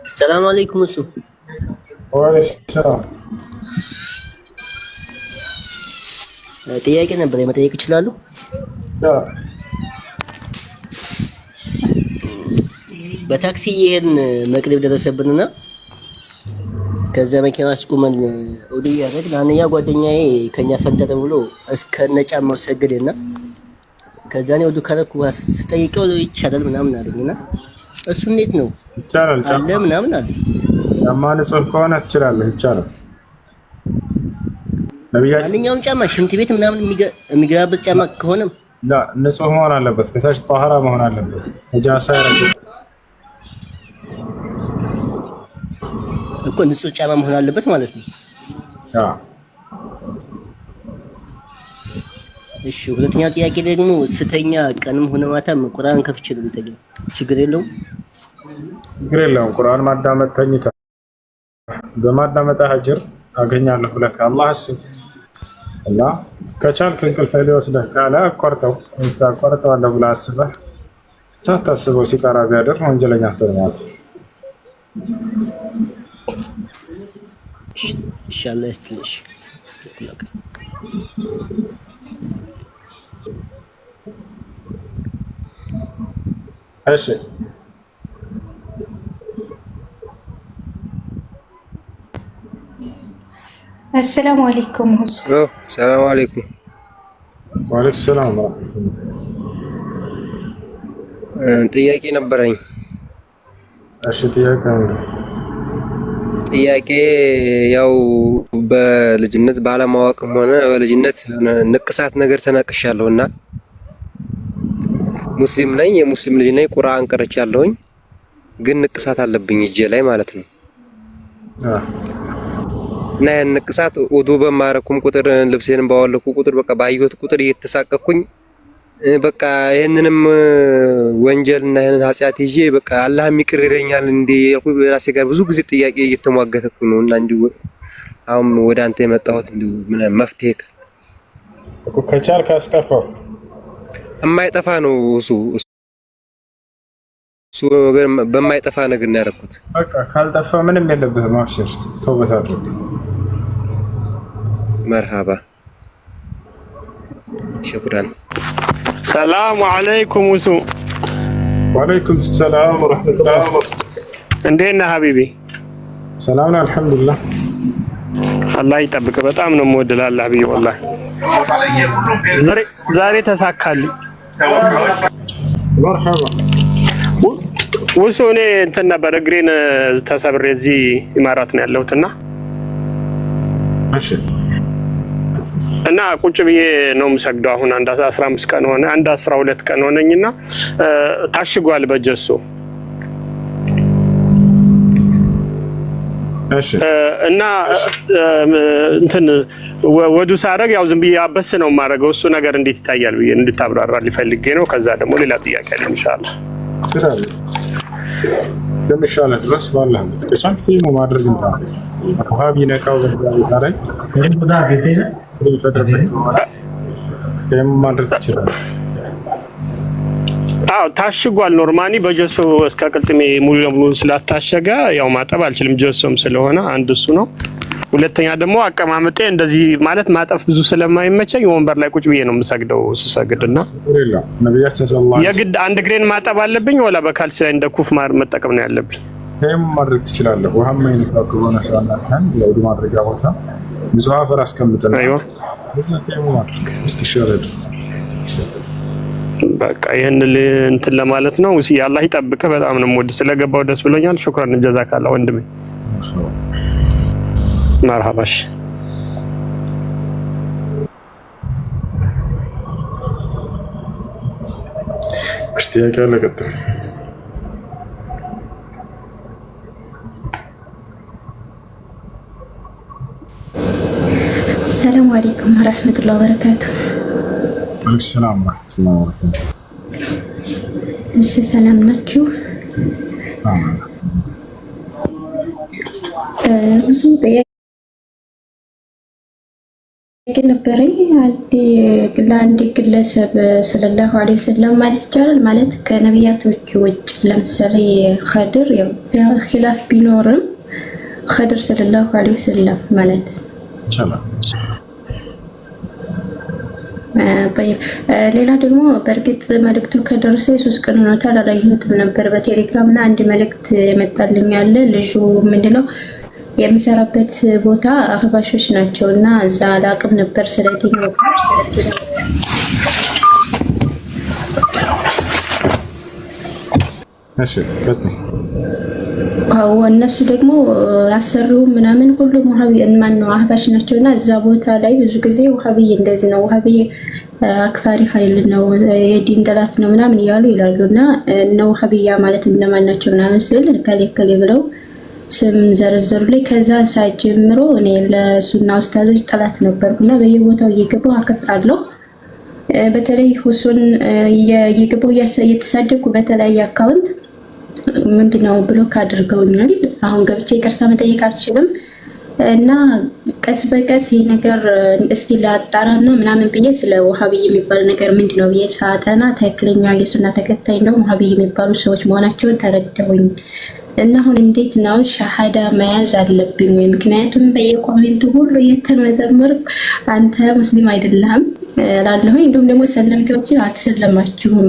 السلام عليكم يوسف. وعليكم السلام. ጥያቄ ነበር መጠየቅ ይችላሉ? لا. በታክሲ ይሄን መቅረብ ደረሰብንና ከዛ መኪና አስቁመን ወዲያ ያደረግ አንደኛ ጓደኛዬ ከኛ ፈንጠረ ብሎ እስከነጫማው ሰገደና ከዛ ነው ወዱ ከረኩ ስጠይቀው ይቻላል ምናምን አለኝና እሱ እንዴት ነው ይቻላል አለ ምናምን አለ። ጫማ ንጹህ ከሆነ ትችላለህ። ይቻላል። ነብያችን ማንኛውም ጫማ ሽንት ቤት ምናምን የሚገባበት ጫማ ከሆነም لا ንጹህ መሆን አለበት። ከታች ጣሃራ መሆን አለበት። ነጃሳ ያረገ እኮ ንጹህ ጫማ መሆን አለበት ማለት ነው። አዎ። እሺ ሁለተኛው ጥያቄ ደግሞ ስተኛ ቀንም ሆነ ማታም ቁርአን ከፍቼ ነው የምተኛው። ችግር የለውም? ችግር የለውም። ቁርአን ማዳመጥ ተኝታ በማዳመጥ አጅር አገኛለሁ ብለህ ከአላህ አስብ እና ከቻልክ እንቅልፍ ሊወስድህ ካለ ቆርጠው ቆርጠዋለሁ ብለህ አስበህ ሳታስበው ሲቀራ ቢያደር ወንጀለኛ ትሆናለህ። ኢንሻአላህ ይስተልሽ። እሺ السلام عليكم ሁሱ። ሰላም አለይኩም። ወአለይኩም ሰላም ወራህመቱላህ። ጥያቄ ነበረኝ። እሺ ጥያቄ ያው በልጅነት ባለማወቅም ሆነ በልጅነት ንቅሳት ነገር ተናቅሻለሁና ሙስሊም ነኝ፣ የሙስሊም ልጅ ነኝ፣ ቁርአን ቀርቻለሁኝ፣ ግን ንቅሳት አለብኝ እጄ ላይ ማለት ነው። እና ያን ንቅሳት ውዱ በማረኩም ቁጥር ልብሴንም ባወለኩ ቁጥር በቃ ባየሁት ቁጥር እየተሳቀቅኩኝ በቃ ይሄንንም ወንጀል እና ይሄንን ኃጢአት ይዤ በቃ አላህ ይቅር ይለኛል እንዴ ያልኩ በራሴ ጋር ብዙ ጊዜ ጥያቄ እየተሟገተኩ ነው። እና እንዲሁ አሁን ወደ አንተ የመጣሁት እንዲሁ ምን መፍትሄ እኮ ከቻልክ አስጠፋው። የማይጠፋ ነው እሱ በማይጠፋ ነገር ነው ያደረኩት። በቃ ካልጠፋ ምንም የለብህም። አብሽር ተውበት አድርግ። መርሃባ ሽኩራን። ሰላም አለይኩም ውሱ። ወአለይኩም ሰላም ወራህመቱላህ። እንዴት ነህ ሀቢቢ? ሰላም ነው አልሐምዱሊላህ። አላህ ይጠብቅ። በጣም ነው የምወድህ አላህ ብዬ ወላሂ ዛሬ ተሳካልኝ። መርሐባ ውሱ። እኔ እንትን ነበር እግሬን ተሰብሬ እዚህ ኢማራት ነው ያለሁትና እሺ እና ቁጭ ብዬ ነው የምሰግደው። አሁን አንድ 15 ቀን ሆነ፣ አንድ 12 ቀን ሆነኝና ታሽጓል በጀሶ። እሺ እና እንትን ወዱ ሳረግ ያው ዝም ብዬ አበስ ነው የማደርገው። እሱ ነገር እንዴት ይታያል ብዬ እንድታብራራልኝ ፈልጌ ነው። ከዛ ደግሞ ሌላ ጥያቄ አለ ኢንሻአላህ። ትራለ ለምሻለ ድረስ ባላህ ከቻልክ ተይሞ ማድረግ እንታለ ወሃቢ ነካው በዳይ ታረይ እንግዳ ቤቴ ተይሞ ማድረግ ይችላል። አዎ ታሽጓል። ኖርማሊ በጀሶ እስከ ቅልጥሜ ሙሉ ለሙሉ ስላታሸገ ያው ማጠብ አልችልም፣ ጀሶም ስለሆነ አንድ እሱ ነው። ሁለተኛ ደግሞ አቀማመጤ እንደዚህ ማለት ማጠፍ ብዙ ስለማይመቸኝ ወንበር ላይ ቁጭ ብዬ ነው የምሰግደው። ስሰግድና ነብያችን ሰለላሁ ዐለይሂ የግድ አንድ እግሬን ማጠብ አለብኝ ወላ በካልሲ ላይ እንደ ኩፍ መጠቀም ነው ያለብኝ? ተይሞ ማድረግ ትችላለህ። ውሃማ ይነካው ከሆነ ሰውነትህን ለውዱ ማድረጊያ ቦታ ብዙ አፈር አስቀምጥና አይዋ እዛ ተይሞ ማድረግ እስኪሻለ ድረስ በቃ ይሄን እንትን ለማለት ነው። እሺ አላህ ይጠብቅህ። በጣም ነው የምወድህ። ስለገባው ደስ ብሎኛል። ሹክራን ጀዛካላ ወንድሜ። መርሐባሽ። ጥያቄ አለ? ቀጥል። السلام عليكم ورحمة الله وبركاته. ወአለይኩም ሰላም ወራህመቱላሂ ወበረካቱህ። እሺ ሰላም ናችሁ? ብዙ ነበረኝ ለአንድ ግለሰብ ሰለላሁ ዐለይሂ ወሰለም ማለት ይቻላል ማለት ከነቢያቶች ውጭ ለምሳሌ ኸድር ያው ኺላፍ ቢኖርም ኸድር ሰለላሁ ዐለይሂ ወሰለም ማለት ይቻላል። طيب ሌላ ደግሞ በእርግጥ መልእክቱ ከደረሰ 3 ቀን ሆኖታል። አላየሁትም ነበር በቴሌግራም እና አንድ መልእክት የመጣልኝ አለ። ልጁ ምንድነው የሚሰራበት ቦታ አህባሾች ናቸው እና እዛ አላቅም ነበር ስለዚህ እነሱ ደግሞ አሰሪው ምናምን ሁሉም ወሃቢ ማን ነው አህባሽ ናቸውና እዛ ቦታ ላይ ብዙ ጊዜ ወሃቢ እንደዚህ ነው ወሃቢ አክፋሪ ኃይል ነው የዲን ጠላት ነው ምናምን እያሉ ይላሉና ነው ወሃቢያ ማለት እንደማን ናቸው ምናምን ስል ከሌከለ ብለው ስም ዘርዘሩልኝ። ከዛ ሳይጀምሮ እኔ ለሱና ኡስታዞች ጠላት ነበርኩና በየቦታው እየገባሁ አከፍራለሁ። በተለይ ሁሱን እየገባሁ እየተሳደብኩ በተለያየ አካውንት ምንድነው ብሎክ አድርገውኛል። አሁን ገብቼ ይቅርታ መጠየቅ አልችልም እና ቀስ በቀስ ይሄ ነገር እስኪ ላጣራና ምናምን ብዬ ስለ ወሃቢ የሚባል ነገር ምንድነው ብዬ ሳጠና ትክክለኛ የሱና ተከታይ ነው ወሃቢ የሚባሉ ሰዎች መሆናቸውን ተረዳሁኝ። እና አሁን እንዴት ነው ሻሃዳ መያዝ አለብኝ ወይ? ምክንያቱም በየኮሜንቱ ሁሉ እየተመዘመርኩ አንተ ሙስሊም አይደለም እላለሁ። እንዲሁም ደግሞ ሰለምቴዎችን አልሰለማችሁም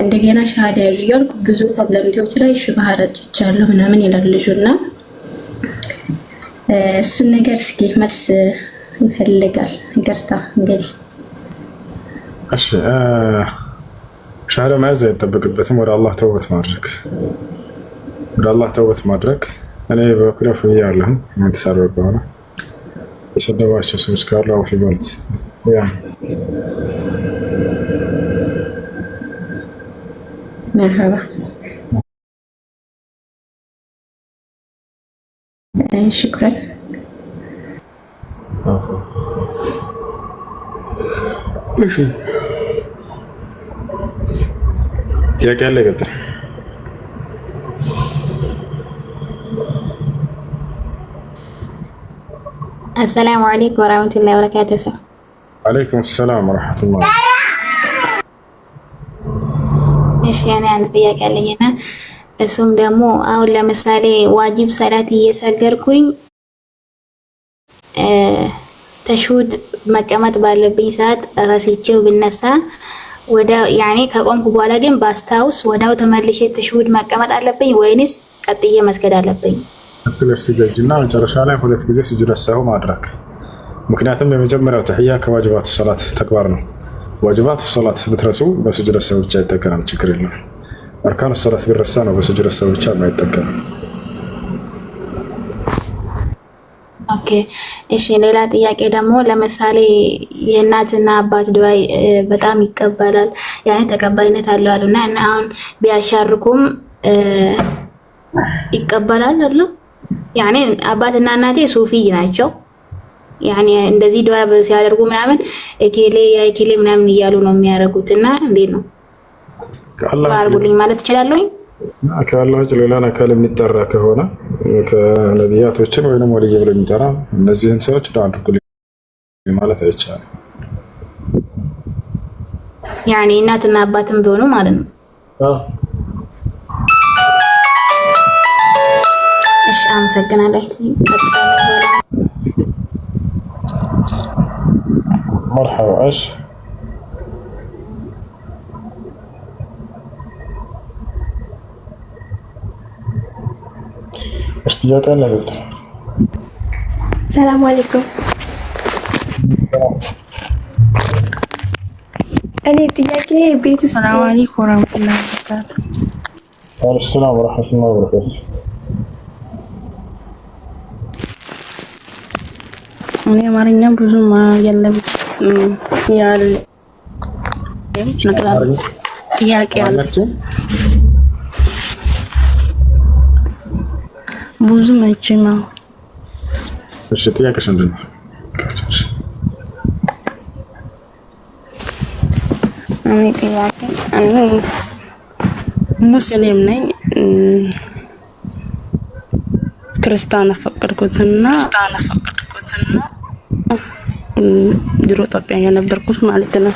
እንደገና ሻሃዳ ያዙ እያልኩ ብዙ ሰለምቴዎች ላይ ሽብሃ ረጭቻለሁ ምናምን ይላል ልጁና እሱን ነገር እስኪ መልስ ይፈልጋል። ይቅርታ እንግዲህ እሺ ሻሃዳ መያዝ አይጠበቅበትም። ወደ አላህ ተውበት ማድረግ ወደ አላህ ተውበት ማድረግ እኔ በኩል ያለሁ ምን ተሳረቀ ሆነ የሰደባቸው ሰዎች ካሉ አውፊ ማለት ያ مرحبا شكرا ماشي يا قال لي قدر السلام عليكم ورحمة الله وبركاته. عليكم السلام ورحمة الله. እሺ ያኔ አንድ ጥያቄ አለኝና እሱም ደግሞ አሁን ለምሳሌ ዋጅብ ሰላት እየሰገርኩኝ ተሽሁድ መቀመጥ ባለብኝ ሰዓት ረስቼው ብነሳ ወደ ያኔ ከቆምኩ በኋላ ግን ባስታውስ ወዳው ተመልሼ ተሽሁድ መቀመጥ አለብኝ ወይንስ ቀጥዬ መስገድ አለብኝ? ስለስገጅና መጨረሻ ላይ 2 ጊዜ ስጁድ ሰው ማድረግ። ምክንያቱም የመጀመሪያው ተህያ ከዋጅባት ሰላት ተግባር ነው። ዋጅባት ሰላት ብትረሱ በስጁድ ሰው ብቻ ይጠቀማል፣ ችግር የለም። አርካን ሰላት ቢረሳ ነው በስጁድ ሰው ብቻ የማይጠቀም። ኦኬ እሺ። ሌላ ጥያቄ ደግሞ ለምሳሌ የእናትና አባት ዱዓ በጣም ይቀበላል ያኔ ተቀባይነት አለው አሉና እና አሁን ቢያሻርኩም ይቀበላል አይደል? ያኔ አባትና እናቴ ሱፊይ ናቸው። ያኔ እንደዚህ ዱዓ ሲያደርጉ ምናምን እኬሌ ምናምን እያሉ ነው የሚያደርጉትና እንዴት ነው ባርጉልኝ ማለት ይችላልኝ? ከአላህ ውጭ ሌላን አካል የሚጠራ ከሆነ ከነቢያቶችን ወይንም ወልይ ብሎ የሚጠራ እነዚህን ሰዎች ዱዓ አድርጉልኝ ማለት አይቻልም። ያኔ እናትና አባትም ቢሆኑ ማለት ነው። እሺ አመሰግናለሁ። مرحبا ايش اشتياق لا قلت السلام عليكم. أنا تياكي بيتو. السلام عليكم ورحمة الله وبركاته. وعليكم السلام ورحمة الله وبركاته. እኔ አማርኛ ብዙም የለም ያል ጥያቄ አለ ብዙም አይችልም። እሺ ጥያቄሽ ምንድን ነው? እኔ ጥያቄ ሙስሊም ነኝ ክርስቲያን ፈቀድኩትና ድሮ ኢትዮጵያ የነበርኩት ማለት ነው።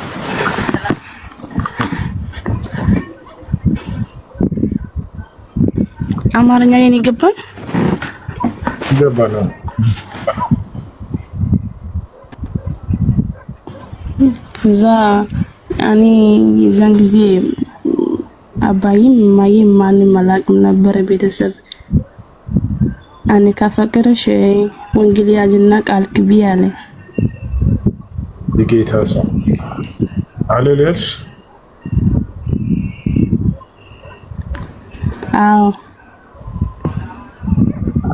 አማርኛ የኔ ገባን ነው። ከዛ እኔ የዛን ጊዜ አባይም ማየም ማንም አላውቅም ነበር ቤተሰብ እኔ ካፈቀረሽ ወንጌል ያዝና ቃል ግቢ አለ። የጌታ ሰው አለልሽ? አዎ።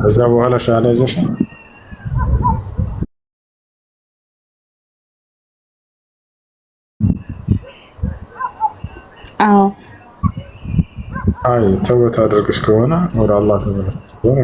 ከዛ በኋላ ሻለ ያዘሽ? አዎ። አይ ተውበት አድርገሽ ከሆነ ወደ አላህ ተመለስ ከሆነ